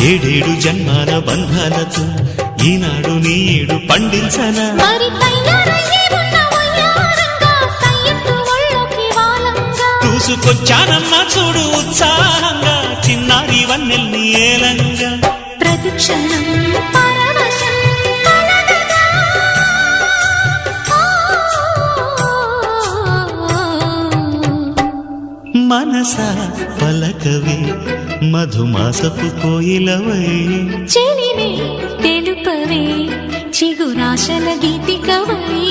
ఏడేడు జన్మాల బంధాలతో ఈనాడు నీడు పండించనా చూసుకొచ్చానమ్మా చూడు ఉత్సాహంగా చిన్నారి వన్నెల్ని ఏలంగా ప్రతిక్షణం మనసా పలకవే మధుమాసపు కోయిలవై చెలివే తెలుపవే చిగురాశల గీతికవై